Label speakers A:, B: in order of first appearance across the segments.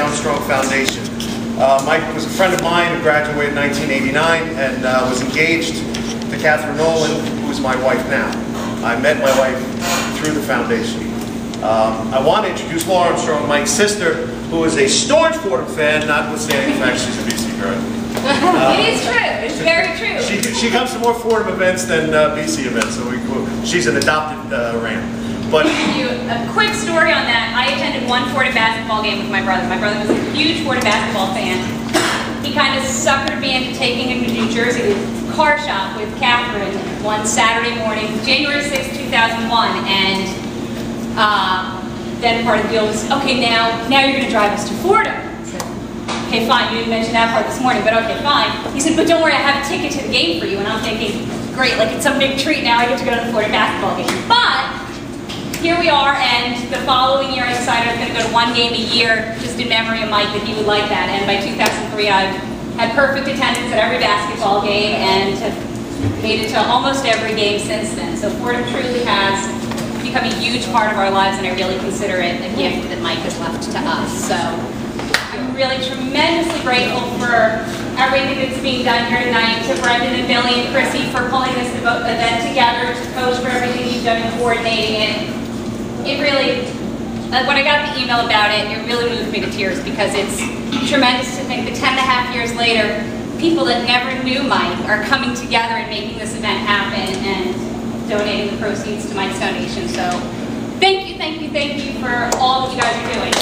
A: Armstrong Foundation. Mike was a friend of mine who graduated in 1989 and was engaged to Catherine Nolan, who is my wife now. I met my wife through the foundation. I want to introduce Laura Armstrong, Mike's sister, who is a staunch Fordham fan, notwithstanding the fact she's a BC girl.
B: It is true. It's very true.
A: She comes to more Fordham events than BC events, so she's an adopted Ram. But
B: to give you a quick story on that, I attended one Fordham basketball game with my brother. My brother was a huge Fordham basketball fan. He kind of suckered me into taking him to New Jersey to car shop with Catherine one Saturday morning, January 6, 2001, and then part of the deal was, okay, now you're going to drive us to Fordham. I said, okay, fine, you didn't mention that part this morning, but okay, fine. He said, but don't worry, I have a ticket to the game for you. And I'm thinking, great, like it's some big treat now, I get to go to the Fordham basketball game. But here we are, and the following year I decided I was going to go to one game a year, just in memory of Mike, that he would like that. And by 2003, I've had perfect attendance at every basketball game and have made it to almost every game since then. So Fordham truly has become a huge part of our lives, and I really consider it a gift that Mike has left to us. So I'm really tremendously grateful for everything that's being done here tonight, to Brendan and Billy and Chrissy for pulling this event together, to Coach for everything you've done in coordinating it. It really, when I got the email about it, it really moved me to tears, because it's tremendous to think that 10.5 years later, people that never knew Mike are coming together and making this event happen and donating the proceeds to Mike's foundation. So thank you for all that you guys are doing.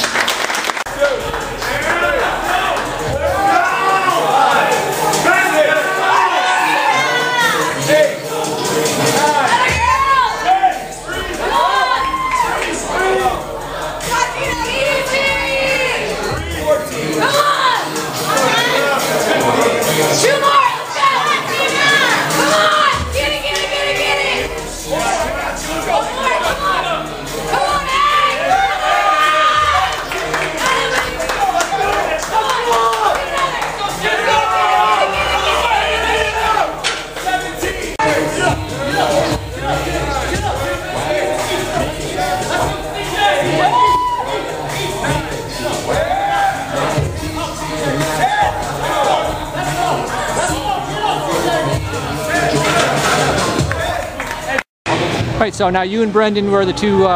C: Right, so now you and Brendan were the two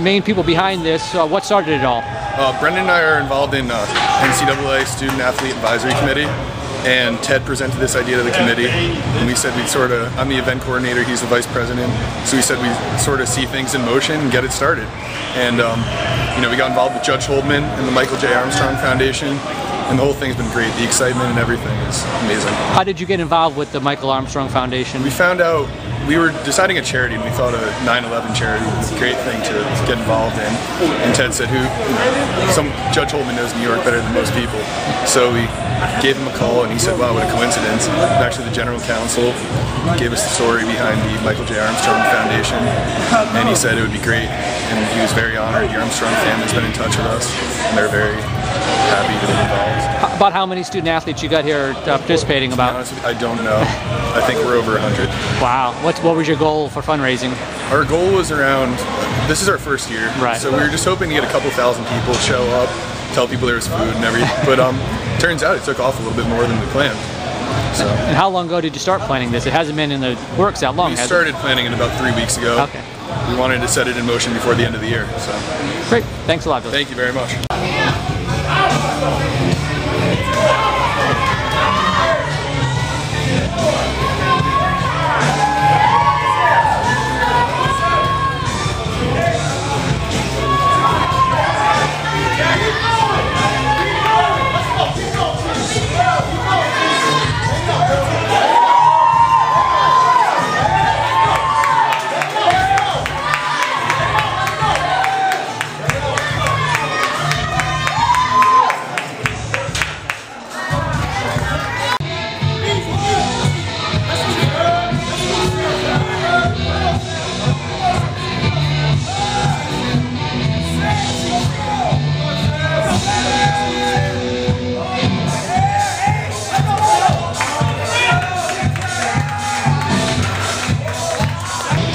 C: main people behind this. What started it all?
D: Brendan and I are involved in NCAA Student Athlete Advisory Committee, and Ted presented this idea to the committee, and we said we'd I'm the event coordinator, he's the vice president, so we said we'd sort of see things in motion and get it started. And we got involved with Judge Holdman and the Michael J. Armstrong Foundation, and the whole thing's been great. The excitement and everything is amazing.
C: How did you get involved with the Michael Armstrong Foundation?
D: We found out, we were deciding a charity, and we thought a 9/11 charity was a great thing to get involved in. And Ted said, Judge Holdman knows New York better than most people. So we gave him a call, and he said, wow, what a coincidence. Actually, the general counsel gave us the story behind the Michael J. Armstrong Foundation, and he said it would be great. And he was very honored. The Armstrong family's been in touch with us, and they're very happy to be involved.
C: About how many student athletes you got here participating? About?
D: To be honest with you, I don't know. I think we're over 100.
C: Wow. What was your goal for fundraising?
D: Our goal was around, this is our first year,
C: right.
D: So we were just hoping to get a couple thousand people show up, tell people there was food and everything, but turns out it took off a little bit more than we planned. So.
C: And how long ago did you start planning this? It hasn't been in the works that long,
D: We started planning it about 3 weeks ago.
C: Okay.
D: We wanted to set it in motion before the end of the year. So.
C: Great. Thanks a lot, Bill.
D: Thank you very much.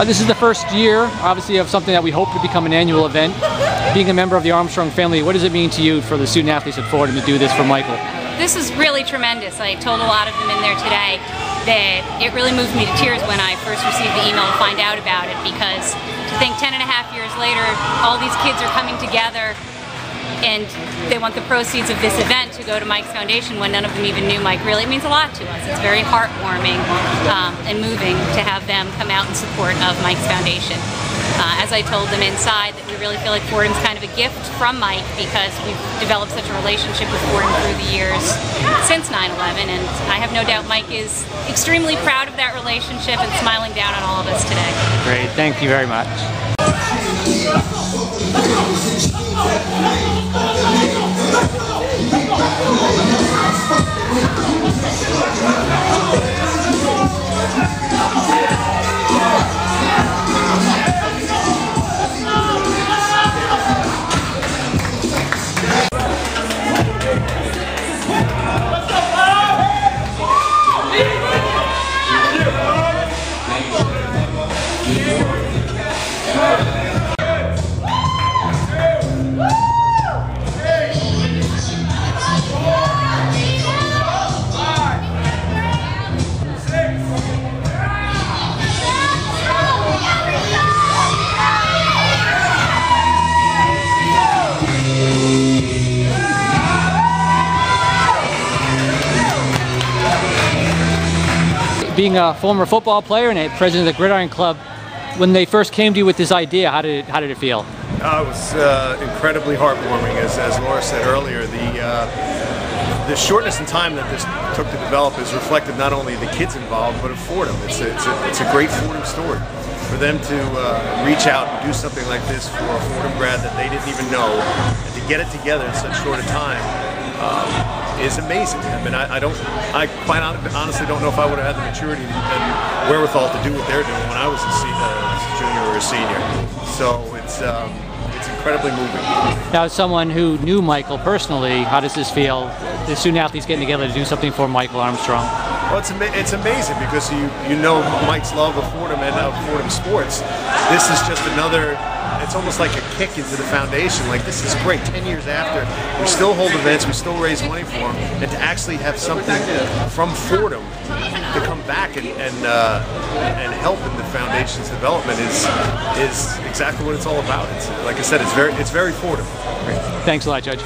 C: This is the first year, obviously, of something that we hope to become an annual event. Being a member of the Armstrong family, what does it mean to you for the student athletes at Fordham to do this for Michael?
B: This is really tremendous. I told a lot of them in there today that it really moved me to tears when I first received the email to find out about it, because to think 10.5 years later, all these kids are coming together and they want the proceeds of this event to go to Mike's Foundation when none of them even knew Mike, really means a lot to us. It's very heartwarming and moving to have them come out in support of Mike's Foundation. As I told them inside, that we really feel like Fordham's kind of a gift from Mike, because we've developed such a relationship with Fordham through the years since 9/11, and I have no doubt Mike is extremely proud of that relationship and smiling down on all of us today.
C: Great, thank you very much. Being a former football player and a president of the Gridiron Club, when they first came to you with this idea, how did it feel?
A: It was incredibly heartwarming, as Laura said earlier. The shortness in time that this took to develop is reflected not only of the kids involved, but of Fordham. It's a great Fordham story. For them to reach out and do something like this for a Fordham grad that they didn't even know, and to get it together in such short a time, is amazing. I mean, I quite honestly don't know if I would have had the maturity and wherewithal to do what they're doing when I was a junior or a senior. So it's incredibly moving.
C: Now, as someone who knew Michael personally, how does this feel? The student athletes getting together to do something for Michael Armstrong.
A: Well, it's amazing, because you know Mike's love of Fordham and of Fordham sports. This is just another. It's almost like a kick into the foundation. Like, this is great. 10 years after, we still hold events, we still raise money for them, and to actually have something from Fordham to come back and help in the foundation's development is exactly what it's all about. It's, like I said, it's very Fordham.
C: Great. Thanks a lot, Judge.